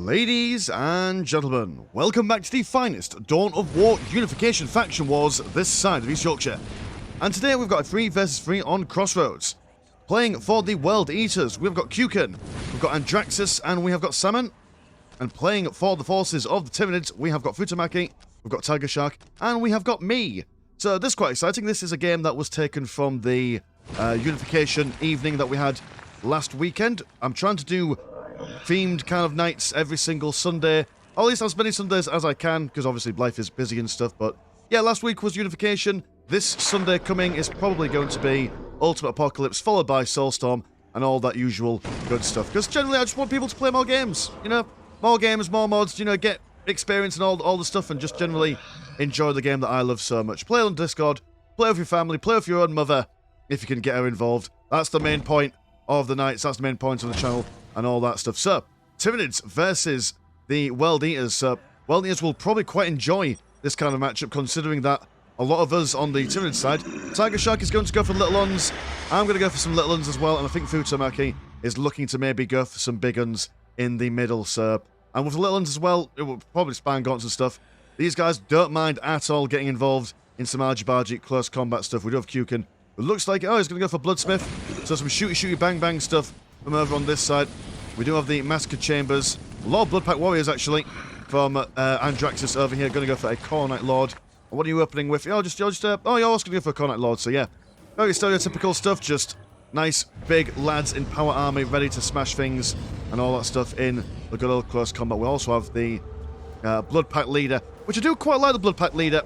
Ladies and gentlemen, welcome back to the finest Dawn of War Unification faction wars this side of East Yorkshire. And today we've got a 3 versus 3 on Crossroads. Playing for the World Eaters, we've got Kingston, we've got Andraxis, and we have got Salmon. And playing for the forces of the Tyranids, we have got Futamaki, we've got Tiger Shark, and we have got me. So this is quite exciting. This is a game that was taken from the Unification evening that we had last weekend. I'm trying to do themed kind of nights every single Sunday, or at least as many Sundays as I can, because obviously life is busy and stuff. But yeah, last week was Unification. This Sunday coming is probably going to be Ultimate Apocalypse, followed by Soulstorm, and all that usual good stuff. Because generally I just want people to play more games, you know, more games, more mods, you know, get experience and all the stuff, and just generally enjoy the game that I love so much. Play on Discord, play with your family, play with your own mother, if you can get her involved. That's the main point of the nights, that's the main point of the channel, and all that stuff. So, Tyranids versus the World Eaters. So, World Eaters will probably quite enjoy this kind of matchup, considering that a lot of us on the Tyranids side, Tiger Shark is going to go for little uns, I'm going to go for some little uns as well, and I think Futamaki is looking to maybe go for some big uns in the middle. So, and with the little uns as well, it will probably span gaunts and stuff. These guys don't mind at all getting involved in some argy-bargy close combat stuff. We do have Kingston, who looks like, oh, he's going to go for Bloodsmith, so some shooty bang stuff from over on this side. We do have the Massacre Chambers, a lot of Bloodpack Warriors actually, from Andraxis over here, going to go for a Core Knight Lord. What are you opening with? Oh, you're also going to go for a Core Knight Lord, so yeah. Very stereotypical stuff, just nice big lads in power army, ready to smash things and all that stuff in the good old close combat. We also have the Bloodpack Leader, which I do quite like the Bloodpack Leader.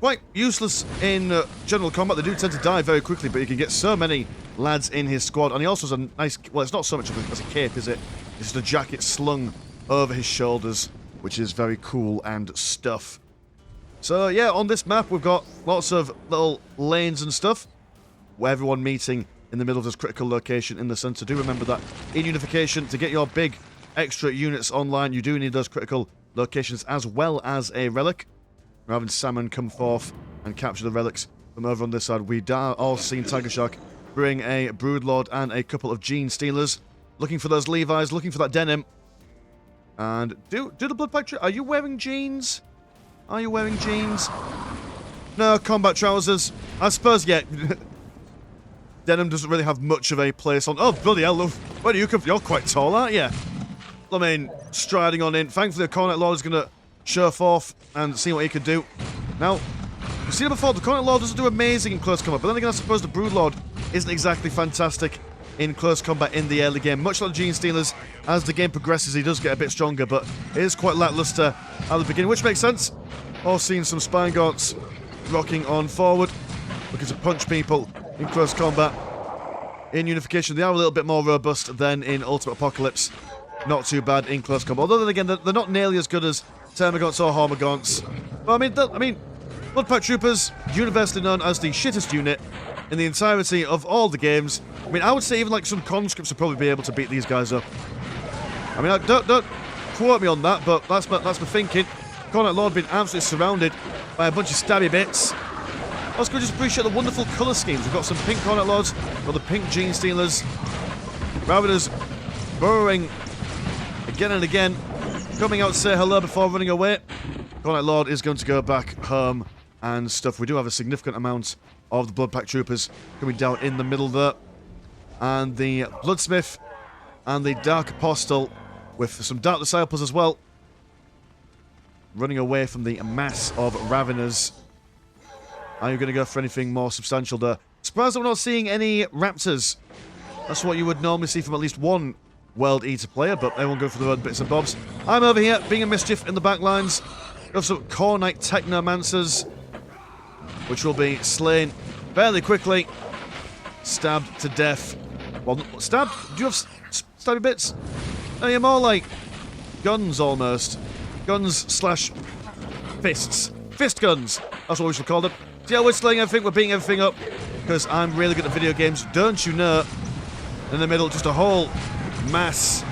Quite useless in general combat. They do tend to die very quickly, but you can get so many lads in his squad. And he also has a nice, well, it's not so much as a cape, is it? It's just a jacket slung over his shoulders, which is very cool and stuff. So yeah, on this map we've got lots of little lanes and stuff, where everyone meeting in the middle of this critical location in the center. Do remember that in Unification, to get your big extra units online, you do need those critical locations as well as a relic. We're having Salmon come forth and capture the relics from over on this side. We are all seen Tiger Shark bring a Broodlord and a couple of Gene Stealers, looking for those Levi's, looking for that denim. And do the Bloodpack, are you wearing jeans? Are you wearing jeans? No, combat trousers. I suppose, yeah. Denim doesn't really have much of a place on. Oh, bloody hell, love. Where do you come from? You're quite tall, aren't you? I mean, striding on in. Thankfully, the Core Knight Lord is going to show forth and see what he can do. Now, we've seen it before, the Core Knight Lord doesn't do amazing in close combat, but then again, I suppose the Broodlord isn't exactly fantastic in close combat in the early game. Much like the Gene Stealers, as the game progresses, he does get a bit stronger, but it is quite lackluster at the beginning, which makes sense. All seen some Spine Gaunts rocking on forward, looking to punch people in close combat. In Unification, they are a little bit more robust than in Ultimate Apocalypse. Not too bad in close combat. Although then again, they're not nearly as good as Termagants or Hormagaunts. But I mean, Bloodpack Troopers, universally known as the shittest unit in the entirety of all the games. I mean, I would say even like some conscripts would probably be able to beat these guys up. I mean, don't quote me on that, but that's my thinking. Core Knight Lord being absolutely surrounded by a bunch of stabby bits. Also, can we just appreciate the wonderful colour schemes? We've got some pink Core Knight Lords, we've got the pink Gene Stealers. Ravenous burrowing again and again, coming out to say hello before running away. Core Knight Lord is going to go back home and stuff. We do have a significant amount of the Bloodpack Troopers coming down in the middle there. And the Bloodsmith and the Dark Apostle with some Dark Disciples as well, running away from the mass of Raveners. Are you going to go for anything more substantial there? Surprised that we're not seeing any Raptors. That's what you would normally see from at least one World Eater player, but everyone go for their own bits and bobs. I'm over here being a mischief in the back lines. We have some Core Knight Technomancers, which will be slain fairly quickly. Stabbed to death. Well, stabbed? Do you have stabby bits? No, you're more like guns almost. Guns slash fists. Fist guns. That's what we should call them. See how we're slaying everything, we're beating everything up. Because I'm really good at video games, don't you know? In the middle, just a whole mass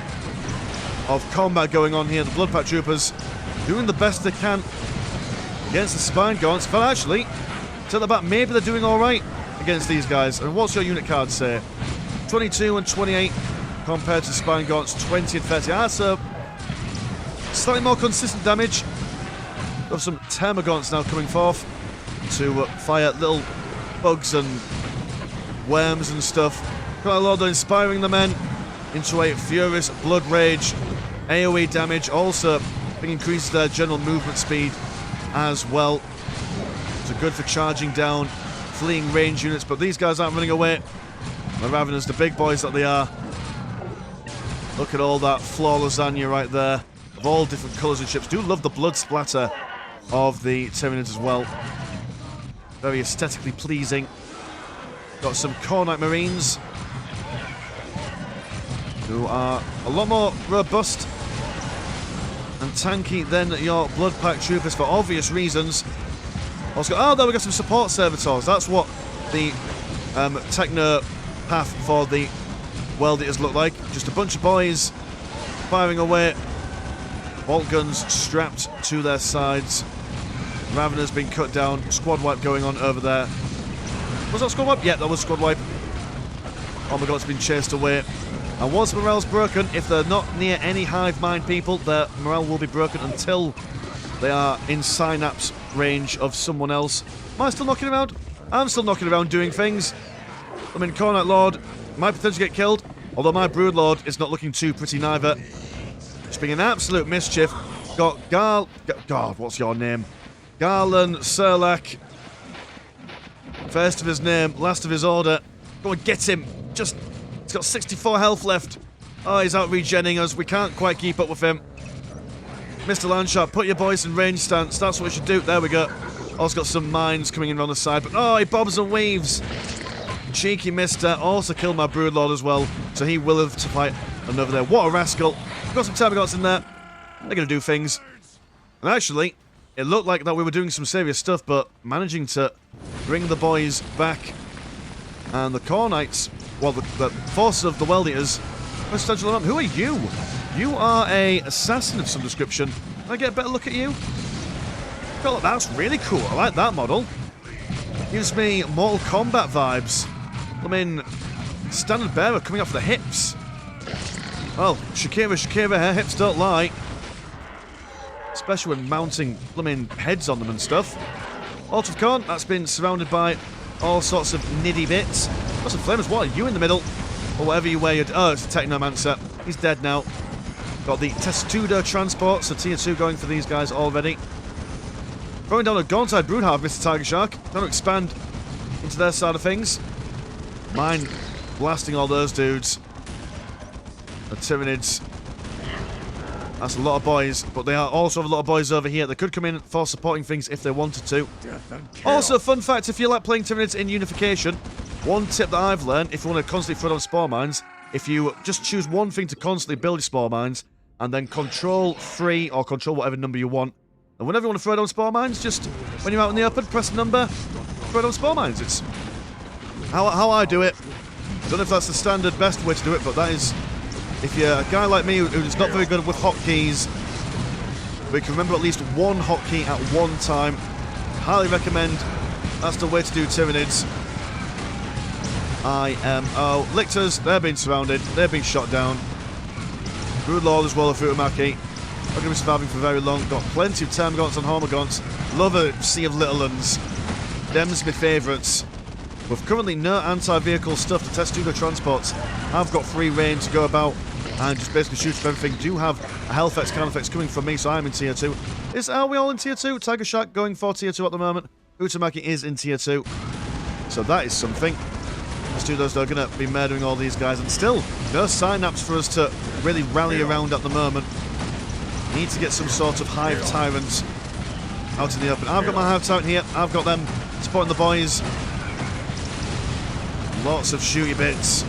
of combat going on here. The Bloodpack Troopers doing the best they can against the Spine Gaunts. But actually, to the back, maybe they're doing alright against these guys. And what's your unit card say? 22 and 28 compared to Spine Gaunts 20 and 30. Ah, so slightly more consistent damage. Got some termagants now coming forth to fire little bugs and worms and stuff. Quite a lot of inspiring the men into a furious blood rage. AoE damage also increases their general movement speed as well. So good for charging down fleeing range units, but these guys aren't running away. They're having us the big boys that they are. Look at all that floor lasagna right there, of all different colours and shapes. Do love the blood splatter of the Tyranids as well. Very aesthetically pleasing. Got some Cornite Marines, who are a lot more robust and tanky than your Blood Pack Troopers for obvious reasons. Also, oh, there we got some support servitors. That's what the techno path for the World Eaters look like. Just a bunch of boys firing away. Bolt guns strapped to their sides. Ravener's been cut down. Squad wipe going on over there. Was that squad wipe? Yeah, that was squad wipe. Oh my god, it's been chased away. And once morale's broken, if they're not near any hive mind people, their morale will be broken until they are in synapse range of someone else. Am I still knocking around? I'm still knocking around doing things. I mean, Cornite Lord might potentially get killed, although my Brood Lord is not looking too pretty neither. It's been an absolute mischief. Got God, what's your name? Garland Serlak. First of his name, last of his order. Go and get him. Just, he's got 64 health left. Oh, he's out regenning us. We can't quite keep up with him. Mr. Landshark, put your boys in range stance. That's what we should do. There we go. Also got some mines coming in on the side. But oh, he bobs and weaves. Cheeky mister. Also killed my Broodlord as well. So he will have to fight another there. What a rascal. Got some Termagants in there. They're going to do things. And actually, it looked like that we were doing some serious stuff, but managing to bring the boys back. And the Cornites, well, the forces of the World Eaters. Who are you? You are a assassin of some description. Can I get a better look at you? God, that's really cool. I like that model. Gives me Mortal Kombat vibes. I mean, standard bearer coming off the hips. Well, Shakira, her hips don't lie. Especially when mounting blooming heads on them and stuff. Alt of Khorne, that's been surrounded by all sorts of niddy bits. Got some flamers. What are you in the middle? Or whatever you wear. Oh, it's a Technomancer. He's dead now. Got the Testudo transport, so tier 2 going for these guys already. Throwing down a Gaunteyed Broodhive, Mr. Tiger Shark. Trying to expand into their side of things. Mine blasting all those dudes. The Tyranids. That's a lot of boys, but they are also have a lot of boys over here. They could come in for supporting things if they wanted to. Also, fun fact, if you like playing Tyranids in Unification, one tip that I've learned, if you want to constantly throw down spore mines, if you just choose one thing to constantly build your spore mines, and then control 3 or control whatever number you want, and whenever you want to throw down spore mines, just when you're out in the open, press the number, throw down spore mines. It's how I do it. Don't know if that's the standard best way to do it, but that is, if you're a guy like me who's not very good with hotkeys, but you can remember at least one hotkey at one time, highly recommend. That's the way to do Tyranids. IMO. Lictors, they're being surrounded, they're being shot down. Broodlord as well, a Futamaki. Not going to be surviving for very long. Got plenty of Termagants and Hormagants. Love a sea of little ones. Them's my favourites. With currently no anti-vehicle stuff, the Testudo transports have got free reign to go about and just basically shoot for everything. Do have a Hellfex, Carnifex coming from me, so I'm in tier 2. Are we all in tier 2? Tiger Shark going for tier 2 at the moment. Futamaki is in tier 2. So that is something. Testudos, they're going to be murdering all these guys, and still no synapse for us to really rally around at the moment. Need to get some sort of hive tyrants out in the open. I've got my hive tyrant here. I've got them supporting the boys. Lots of shooty bits.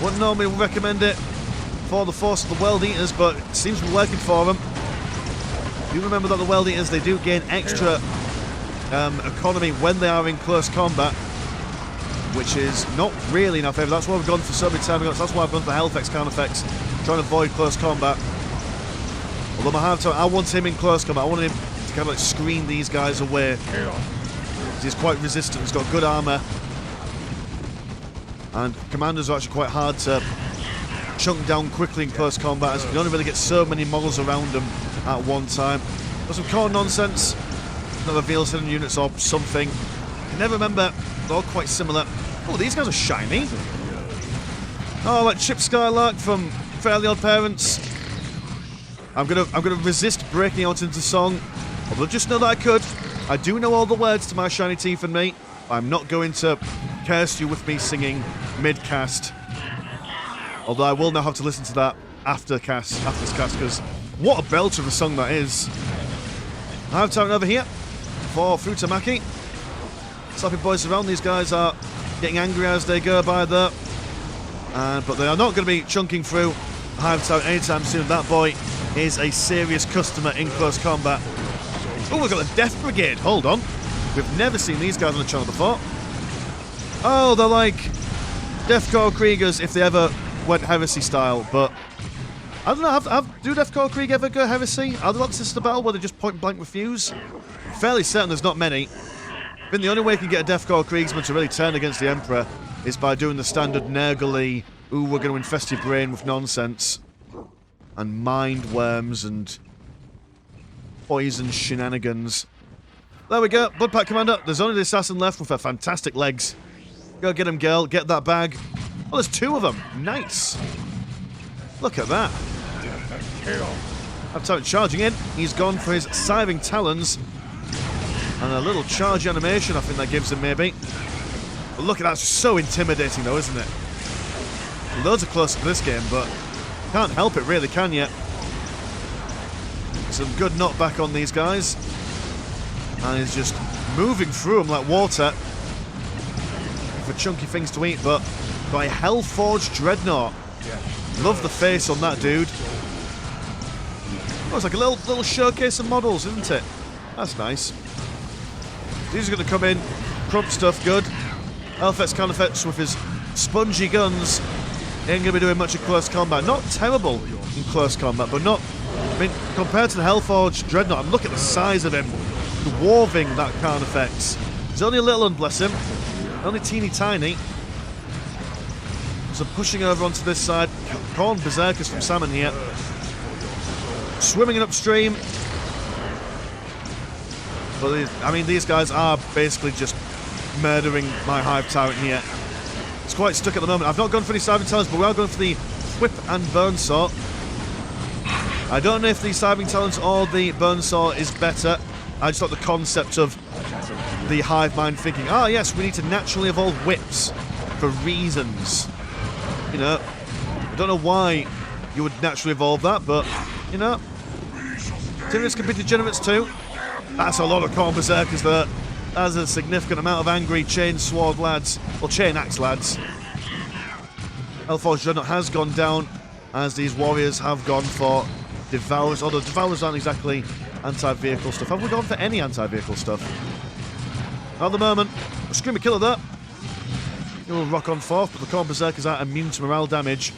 Wouldn't normally recommend it for the force of the World Eaters, but it seems to be working for them. Do remember that the World Eaters, they do gain extra economy when they are in close combat, which is not really in our favour. That's why we've gone for so many Termagants. That's why I've gone for Hellfex, Carnifex, trying to avoid close combat. Although my hive tyrant, I want him in close combat. I want him to kind of like screen these guys away. He's quite resistant. He's got good armour. And commanders are actually quite hard to chunked down quickly in close combat, as you can only really get so many models around them at one time. Got some core nonsense, another VL7 units or something. I can never remember, they're all quite similar. Oh, these guys are shiny. Oh, like Chip Skylark from Fairly Odd Parents. I'm gonna resist breaking out into song, although just know that I could. I do know all the words to My Shiny Teeth and Me. I'm not going to curse you with me singing mid-cast. Although I will now have to listen to that after this cast, because what a belter of a song that is. I have time over here for Futamaki. Slapping boys around, these guys are getting angry as they go by there. But they are not going to be chunking through Hive Town anytime soon. That boy is a serious customer in close combat. Oh, we've got the Death Brigade. Hold on. We've never seen these guys on the channel before. Oh, they're like Deathcore Kriegers if they ever went Heresy style, but I don't know, do Deathcore Krieg ever go Heresy? Are they like Sister Battle where they just point blank refuse? Fairly certain there's not many. I think the only way you can get a Deathcore Kriegsman to really turn against the Emperor is by doing the standard Nergally, ooh, we're going to infest your brain with nonsense, and mind worms and poison shenanigans. There we go, Bloodpack Commander. There's only the assassin left with her fantastic legs. Go get him, girl. Get that bag. Oh, there's two of them. Nice. Look at that. That's how it's charging in. He's gone for his Scything Talons. And a little charge animation, I think that gives him, maybe. But look at that. It's so intimidating, though, isn't it? Loads of close to this game, but can't help it, really, can you? Some good knockback on these guys. And he's just moving through them like water. For chunky things to eat, but by Hellforged Dreadnought. Love the face on that dude. Oh, it's like a little showcase of models, isn't it? That's nice. These are going to come in, crump stuff, good. Elfex Carnifex with his spongy guns ain't going to be doing much in close combat. Not terrible in close combat, but not... I mean, compared to the Hellforged Dreadnought, I'm looking at the size of him. Dwarving that Carnifex. He's only a little one, bless him. Only teeny tiny. So pushing over onto this side. Corn Berserkers from Salmon here. Swimming upstream. But these guys are basically just murdering my Hive Tyrant here. It's quite stuck at the moment. I've not gone for any Scything Talons, but we are going for the Whip and Bonesaw. I don't know if the Scything Talons or the Bonesaw is better. I just like the concept of the hive mind thinking, ah, yes, we need to naturally evolve whips for reasons. You know, I don't know why you would naturally evolve that, but, you know, Tyranids can be degenerates too. That's a lot of Corn Berserkers there. That's a significant amount of angry Chain Sword lads, or Chain Axe lads. Hellforged Dreadnought has gone down, as these warriors have gone for Devourers, although Devourers aren't exactly anti-vehicle stuff. Have we gone for any anti-vehicle stuff? At the moment, a Screamer Killer there. He'll rock on forth, but the Corn Berserkers are immune to morale damage.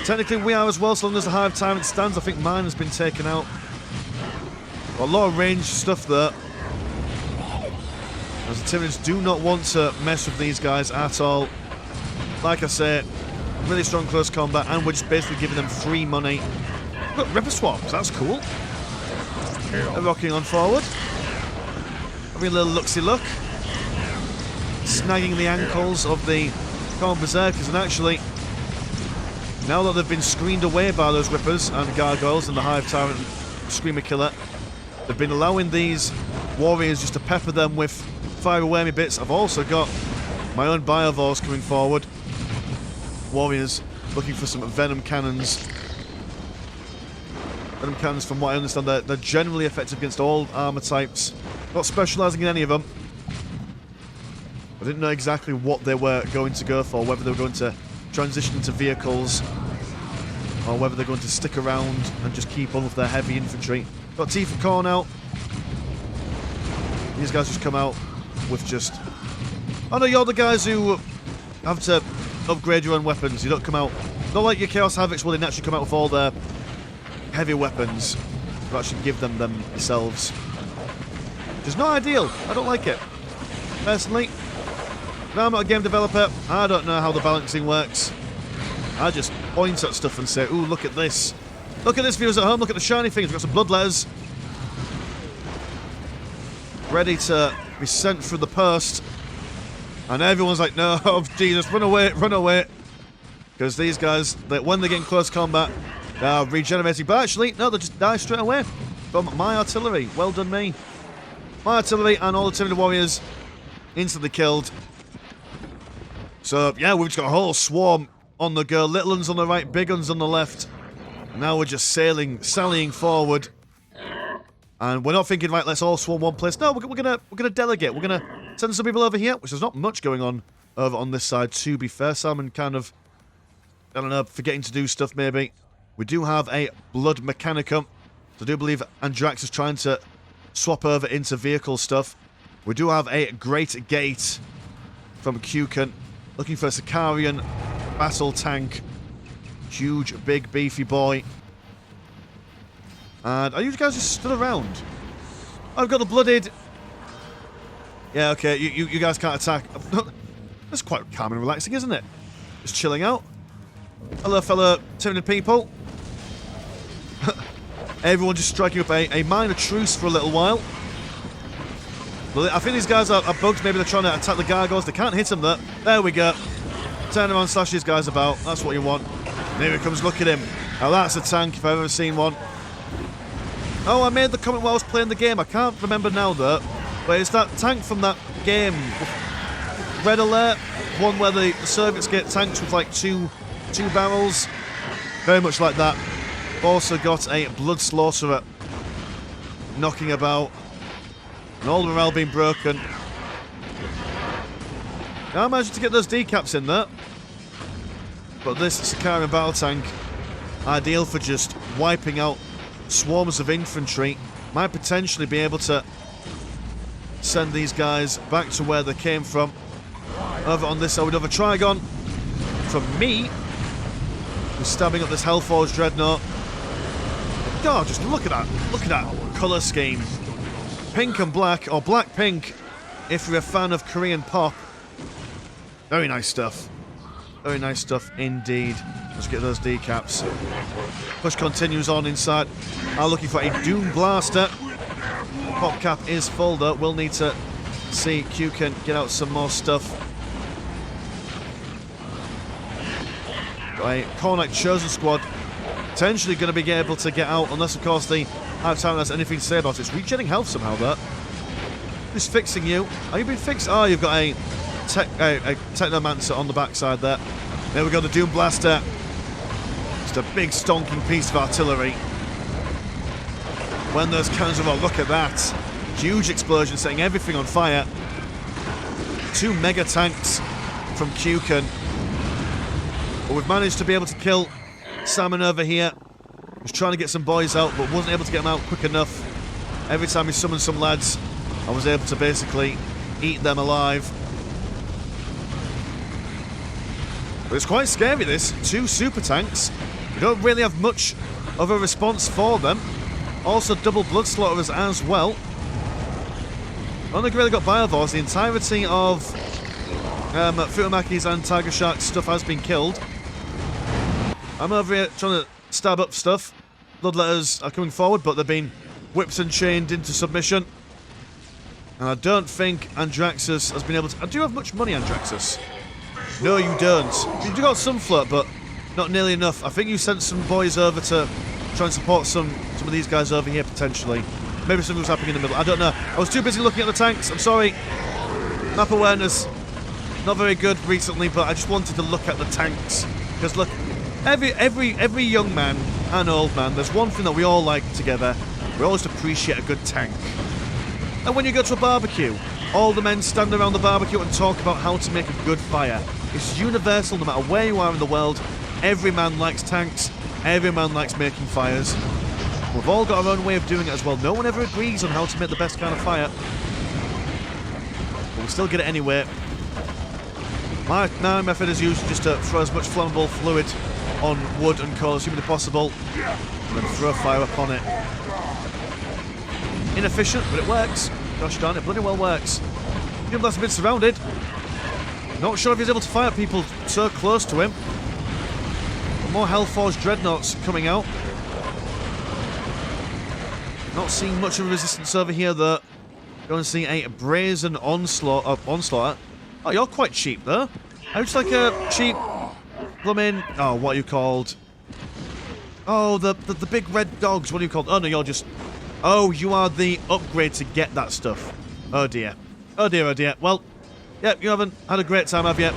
Technically, we are as well, so long as the Hive Tyrant stands. I think mine has been taken out. Got a lot of ranged stuff there. As the Tyranids do not want to mess with these guys at all. Like I say, really strong close combat, and we're just basically giving them free money. Look, Ripper Swaps, that's cool. They're rocking on forward. Having a little looksy look. Snagging the ankles of the Corn Berserkers, and actually, now that they've been screened away by those Rippers and Gargoyles and the Hive Tyrant and Screamer Killer, they've been allowing these warriors just to pepper them with fire away me bits. I've also got my own Biovores coming forward. Warriors looking for some Venom Cannons. Venom Cannons, from what I understand, they're generally effective against all armor types. Not specialising in any of them. I didn't know exactly what they were going to go for, whether they were going to transition into vehicles or whether they're going to stick around and just keep on with their heavy infantry. Got Teeth and Corn out. These guys just come out with just... Oh no, you're the guys who have to upgrade your own weapons. You don't come out... Not like your Chaos Havocs where they naturally come out with all their heavy weapons. You actually give them yourselves. Which is not ideal. I don't like it. Personally. No, I'm not a game developer. I don't know how the balancing works. I just point at stuff and say, ooh, look at this. Look at this, viewers at home. Look at the shiny things. We've got some bloodletters. Ready to be sent through the post. And everyone's like, no, oh, Jesus, run away, run away. Because these guys, when they get in close combat, they are regenerating. But actually, no, they just die straight away from my artillery. Well done, me. My artillery and all the Tyranid warriors instantly killed. So, yeah, we've just got a whole swarm on the go. Little ones on the right, big ones on the left. Now we're just sallying forward. And we're not thinking, right, let's all swarm one place. No, we're gonna delegate. We're gonna send some people over here, which there's not much going on over on this side, to be fair. Salmon kind of, I don't know, forgetting to do stuff maybe. We do have a Blood Mechanicum. So I do believe Andrax is trying to swap over into vehicle stuff. We do have a Great Gate from Kukan, looking for a Sicarian battle tank. Huge, big, beefy boy. And are you guys just stood around? I've got the blooded. Yeah, okay, you guys can't attack. That's quite calm and relaxing, isn't it? Just chilling out. Hello, fellow Tyranid people. Everyone just striking up a minor truce for a little while. I think these guys are bugs. Maybe they're trying to attack the gargoyles. They can't hit them, though. There we go. Turn around, slash these guys about. That's what you want. And here he comes. Look at him. Now that's a tank if I've ever seen one. Oh, I made the comment while I was playing the game. I can't remember now, though. But it's that tank from that game. Red Alert. One where the Soviets get tanks with like two barrels. Very much like that. Also got a Blood Slaughterer knocking about. And all the morale being broken. Now I managed to get those decaps in there. But this Sicarian battle tank, ideal for just wiping out swarms of infantry, might potentially be able to send these guys back to where they came from. Over on this side, we have a Trigon from me, who's stabbing up this Hellforge Dreadnought. God, just look at that. Look at that colour scheme. Pink and black, or black-pink, if you're a fan of Korean pop. Very nice stuff. Very nice stuff indeed. Let's get those decaps. Push continues on inside. I'm looking for a Doom Blaster. Pop cap is full though. We'll need to see Kukan get out some more stuff. Got a Cornac Chosen Squad. Potentially going to be able to get out, unless of course the Half-Time has anything to say about it. It's regenerating health somehow, that. Who's fixing you? Are you being fixed? Oh, you've got a Technomancer on the backside there. There we go, the Doom Blaster. Just a big stonking piece of artillery. When those cannons are look at that. Huge explosion setting everything on fire. 2 mega tanks from Kukan. But we've managed to be able to kill Salmon over here. Was trying to get some boys out, but wasn't able to get them out quick enough. Every time he summoned some lads, I was able to basically eat them alive. But it's quite scary, this. 2 super tanks. We don't really have much of a response for them. Also double Blood Slaughterers as well. Only really got Biovores. The entirety of Futomaki's and Tiger Shark's stuff has been killed. I'm over here trying to stab up stuff. Bloodletters are coming forward, but they're being whipped and chained into submission. And I don't think Andraxis has been able to... I do have much money, Andraxis. No, you don't. You do got some float, but not nearly enough. I think you sent some boys over to try and support some of these guys over here, potentially. Maybe something was happening in the middle. I don't know. I was too busy looking at the tanks. I'm sorry. Map awareness, not very good recently, but I just wanted to look at the tanks. Because look, every young man and old man, there's one thing that we all like together. We always appreciate a good tank. And when you go to a barbecue, all the men stand around the barbecue and talk about how to make a good fire. It's universal, no matter where you are in the world. Every man likes tanks. Every man likes making fires. We've all got our own way of doing it as well. No one ever agrees on how to make the best kind of fire. But we still get it anyway. My method is usually just to throw as much flammable fluid on wood and coal as humanly possible, and then throw fire upon it. Inefficient, but it works. Gosh darn it, bloody well works. Even though that's a bit surrounded. Not sure if he's able to fire people so close to him. But more Hellforged Dreadnoughts coming out. Not seeing much of a resistance over here, though. Going to see a Brazen Onslaught. Oh, you're quite cheap, though. I just like a cheap... Blooming... Oh, what are you called? Oh, the big red dogs. What are you called? Oh, no, you're just... Oh, you are the upgrade to get that stuff. Oh, dear. Oh, dear, oh, dear. Well, yep, you haven't had a great time, have you?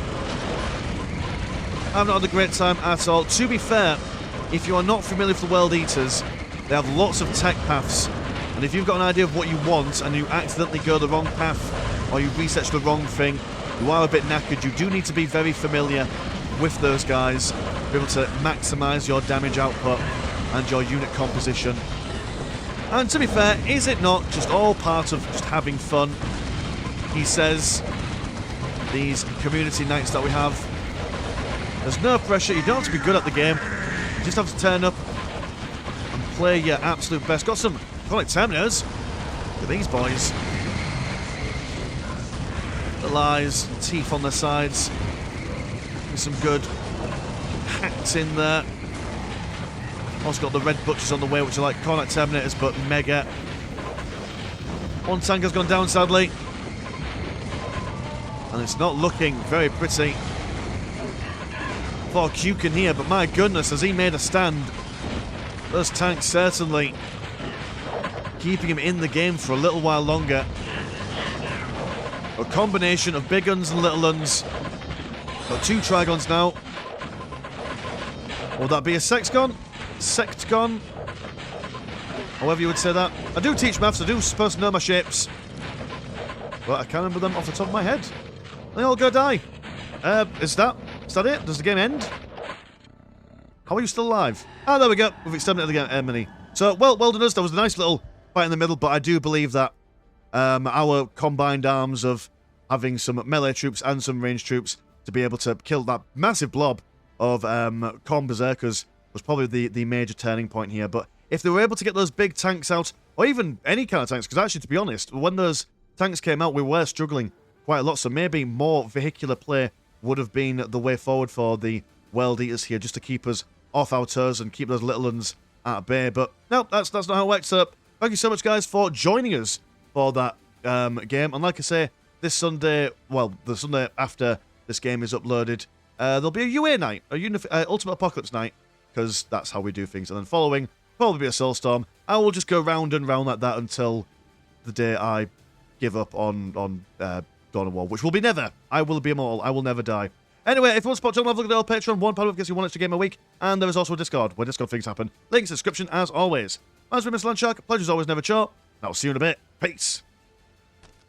I've not had a great time at all. To be fair, if you are not familiar with the World Eaters, they have lots of tech paths. And if you've got an idea of what you want and you accidentally go the wrong path or you research the wrong thing, you are a bit knackered. You do need to be very familiar with those guys, be able to maximise your damage output and your unit composition. And to be fair, is it not just all part of just having fun? He says, these community nights that we have, there's no pressure, you don't have to be good at the game, you just have to turn up and play your absolute best. Got some Chronic Terminators. Look at these boys. The eyes, teeth on their sides. There's some good hacks in there. Also got the Red Butchers on the way, which are like Chronic Terminators, but mega. One tank has gone down, sadly. And it's not looking very pretty for Kukin here, but my goodness, has he made a stand. Those tanks certainly keeping him in the game for a little while longer. A combination of big guns and little guns. Got 2 Trigons now. Would that be a Sexgon? Sectgon? However you would say that. I do teach maths, I do supposed to know my shapes. But I can't remember them off the top of my head. They all go die. Is that it? Does the game end? How are you still alive? Ah, there we go. We've exterminated the enemy. So, well done us. That was a nice little fight in the middle, but I do believe that our combined arms of having some melee troops and some ranged troops to be able to kill that massive blob of Khorne Berserkers was probably the major turning point here. But if they were able to get those big tanks out, or even any kind of tanks, because actually, to be honest, when those tanks came out, we were struggling quite a lot, so maybe more vehicular play would have been the way forward for the World Eaters here, just to keep us off our toes and keep those little ones at bay. But no, that's not how it works. So thank you so much, guys, for joining us for that game. And like I say, this Sunday, well, the Sunday after this game is uploaded, there'll be a UA night, a Ultimate Apocalypse night, because that's how we do things. And then following, probably be a Soulstorm. I will just go round and round like that until the day I give up on Dawn of War, which will be never. I will be immortal. I will never die. Anyway, if you want to support John, have a look at the old Patreon. £1 gets you 1 extra game a week. And there is also a Discord, where Discord things happen. Links in the description, as always. As with Mr. Landshark, pleasure's always never short. And I'll see you in a bit. Peace.